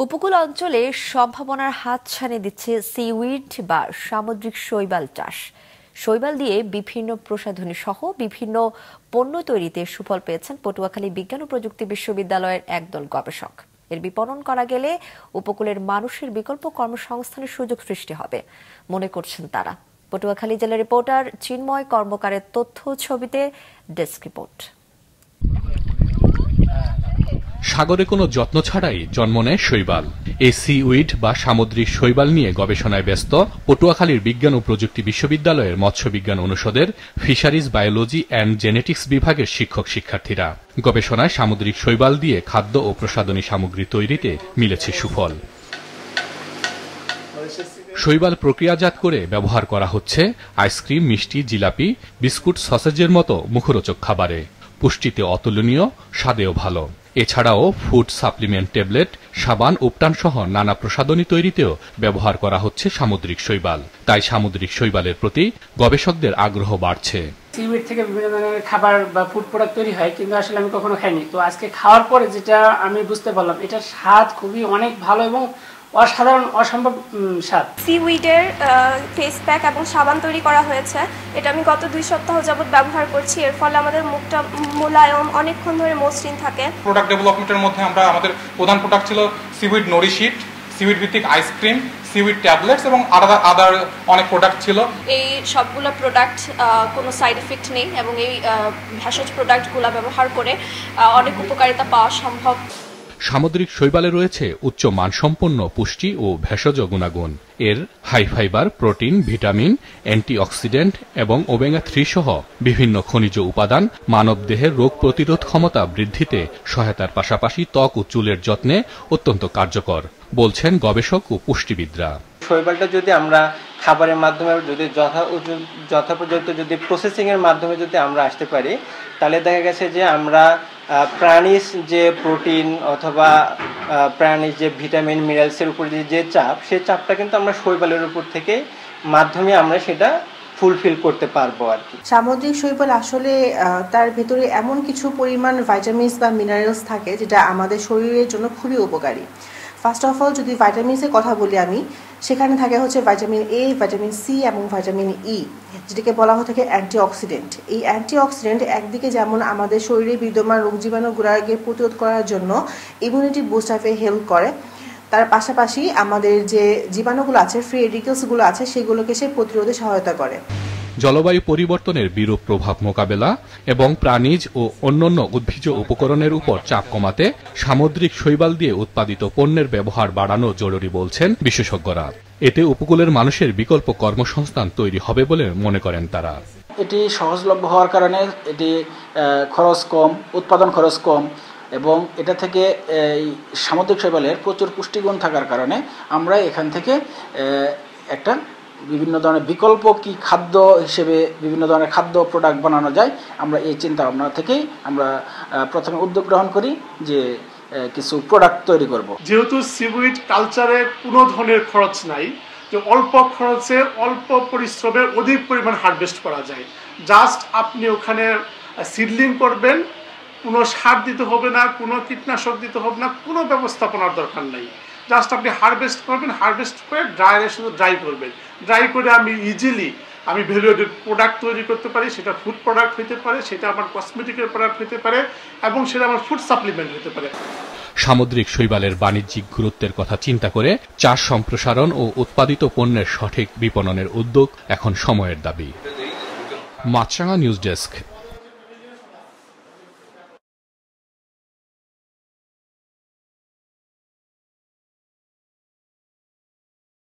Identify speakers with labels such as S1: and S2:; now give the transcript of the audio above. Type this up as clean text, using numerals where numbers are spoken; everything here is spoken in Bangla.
S1: উপকূল অঞ্চলে সম্ভাবনার হাতছানি দিচ্ছে সিউইড বা সামুদ্রিক শৈবাল চাষ। শৈবাল দিয়ে বিভিন্ন প্রসাধনী সহ বিভিন্ন পণ্য তৈরিতে সুফল পেয়েছেন পটুয়াখালী বিজ্ঞান ও প্রযুক্তি বিশ্ববিদ্যালয়ের একদল গবেষক। এর বিপণন করা গেলে উপকূলের মানুষের বিকল্প কর্মসংস্থানের সুযোগ সৃষ্টি হবে মনে করছেন তারা। পটুয়াখালী জেলা রিপোর্টার চিন্ময় কর্মকারের তথ্য ছবিতে ডেস্ক রিপোর্ট।
S2: সাগরে কোনো যত্ন ছাড়াই জন্ম নেয় শৈবাল। এই সিউইড বা সামুদ্রিক শৈবাল নিয়ে গবেষণায় ব্যস্ত পটুয়াখালীর বিজ্ঞান ও প্রযুক্তি বিশ্ববিদ্যালয়ের মৎস্য বিজ্ঞান অনুষদের ফিশারিজ বায়োলজি অ্যান্ড জেনেটিক্স বিভাগের শিক্ষক শিক্ষার্থীরা। গবেষণায় সামুদ্রিক শৈবাল দিয়ে খাদ্য ও প্রসাধনী সামগ্রী তৈরিতে মিলেছে সুফল। শৈবাল প্রক্রিয়াজাত করে ব্যবহার করা হচ্ছে আইসক্রিম, মিষ্টি, জিলাপি, বিস্কুট, সসেজের মতো মুখরোচক খাবারে। পুষ্টিতে অতুলনীয়, স্বাদেও ভালো। এছাড়াও ফুড সাপ্লিমেন্ট, ট্যাবলেট, সাবান, উপটান সহ নানা প্রসাধনী তৈরিতেও ব্যবহার করা হচ্ছে সামুদ্রিক শৈবাল। তাই সামুদ্রিক শৈবালের প্রতি গবেষকদের আগ্রহ বাড়ছে।
S3: সিউইড থেকে বিভিন্ন ধরনের খাবার বা ফুড প্রোডাক্ট তৈরি হয়, কিন্তু আসলে আমি কখনো খাইনি। তো আজকে খাওয়ার পরে যেটা আমি বুঝতে পারলাম, এটার স্বাদ খুবই অনেক ভালো এবং অসাধারণ, অসম্ভব স্বাদ।
S4: সিউইডের ফেস প্যাক এবং সাবান তৈরি করা হয়েছে। এটা আমি গত 2 সপ্তাহ যাবত ব্যবহার করছি। এর ফলে আমাদের মুখটা মোলায়ম, অনেকক্ষণ ধরে মসৃণ থাকে।
S5: প্রোডাক্ট ডেভেলপমেন্টের মধ্যে আমাদের প্রধান প্রোডাক্ট ছিল সিউইড নরিশিট, সিউইড ভিত্তিক আইসক্রিম, সিউইড ট্যাবলেটস এবং আদার অনেক প্রোডাক্ট ছিল।
S4: এই সবগুলো প্রোডাক্ট কোনো সাইড এফেক্ট নেই এবং এই ভেষজ প্রোডাক্টগুলো ব্যবহার করে অনেক উপকারিতা পাওয়া সম্ভব।
S2: সামুদ্রিক শৈবালে রয়েছে উচ্চ মানসম্পন্ন পুষ্টি ও ভেষজ গুণাগুণ। এর high fibre, protein, vitamin, antioxidant এবং ওমেগা 3 সহ বিভিন্ন খনিজ উপাদান মানব দেহের রোগ প্রতিরোধ ক্ষমতা বৃদ্ধিতে সহায়তার পাশাপাশি ত্বক ও চুলের যত্নে অত্যন্ত কার্যকর বলছেন গবেষক ও পুষ্টিবিদরা।
S6: শৈবালটা যদি আমরা খাবারের মাধ্যমে যদি যথাপর্যন্ত যদি প্রসেসিং এর মাধ্যমে যদি আমরা আসতে পারি, তাহলে দেখা গেছে যে আমরা প্রাণীজ যে প্রোটিন অথবা প্রাণীজ যে ভিটামিন, মিনারেলসের উপর যে চাপ, সেই চাপটা কিন্তু আমরা শৈবালের উপর থেকে মাধ্যমে আমরা সেটা ফুলফিল করতে পারবো আর কি।
S7: সামুদ্রিক শৈবাল আসলে তার ভেতরে এমন কিছু পরিমাণ ভাইটামিনস বা মিনারেলস থাকে যেটা আমাদের শরীরের জন্য খুবই উপকারী। ফার্স্ট অফ অল যদি ভাইটামিনসের কথা বলি আমি, সেখানে থাকে হচ্ছে ভাইটামিন এ, ভাইটামিন সি এবং ভাইটামিন ই, যেটাকে বলা হয়ে থাকে অ্যান্টিঅক্সিডেন্ট। এই অ্যান্টিঅক্সিডেন্ট একদিকে যেমন আমাদের শরীরে বিদ্যমান রোগ জীবাণুগুলোকে প্রতিরোধ করার জন্য ইমিউনিটি বুস্ট আপে হেল্প করে, তার পাশাপাশি আমাদের যে জীবাণুগুলো আছে, ফ্রি রেডিকেলসগুলো আছে, সেগুলোকে সে প্রতিরোধে সহায়তা করে।
S2: জলবায়ু পরিবর্তনের বিরূপ প্রভাব মোকাবেলা এবং প্রাণীজ ও অন্যান্য উদ্ভিজ উপকরণের উপর চাপ কমাতে সামুদ্রিক শৈবাল দিয়ে উৎপাদিত পণ্যের ব্যবহার বাড়ানো জরুরি বলছেন বিশেষজ্ঞরা। এতে উপকূলের মানুষের বিকল্প কর্মসংস্থান তৈরি হবে বলে মনে করেন তারা।
S3: এটি সহজলভ্য হওয়ার কারণে এটি খরচ কম, উৎপাদন খরচ কম এবং এটা থেকে এই সামুদ্রিক শৈবালের প্রচুর পুষ্টিগুণ থাকার কারণে আমরা এখান থেকে একটা বিভিন্ন ধরনের বিকল্প কি খাদ্য হিসেবে বিভিন্ন ধরনের খাদ্য প্রোডাক্ট বানানো যায়, আমরা এই চিন্তা ভাবনা থেকেই আমরা প্রথমে উদ্যোগ গ্রহণ করি যে কিছু প্রোডাক্ট তৈরি করব।
S8: যেহেতু সিউইড কালচারে কোনো ধরনের খরচ নাই, যে অল্প খরচে অল্প পরিশ্রমে অধিক পরিমাণ হারভেস্ট করা যায়। জাস্ট আপনি ওখানে সিডলিং করবেন, কোনো সার দিতে হবে না, কোনো কীটনাশক দিতে হবে না, কোনো ব্যবস্থাপনার দরকার নাই। জাস্ট আপনি হারভেস্ট করবেন, হারভেস্ট করে ড্রায়ারে শুধু ড্রাই করবেন। ড্রাই করে আমি ইজিলি ভ্যালু এডেড প্রোডাক্ট তৈরি করতে পারি। সেটা ফুড প্রোডাক্ট হতে পারে, সেটা আমার কসমেটিকের প্রোডাক্ট হতে পারে এবং সেটা আমার ফুড সাপ্লিমেন্ট হতে পারে।
S2: সামুদ্রিক শৈবালের বাণিজ্যিক গুরুত্বের কথা চিন্তা করে চাষ সম্প্রসারণ ও উৎপাদিত পণ্যের সঠিক বিপণনের উদ্যোগ এখন সময়ের দাবি। মাছরাঙা নিউজ ডেস্ক।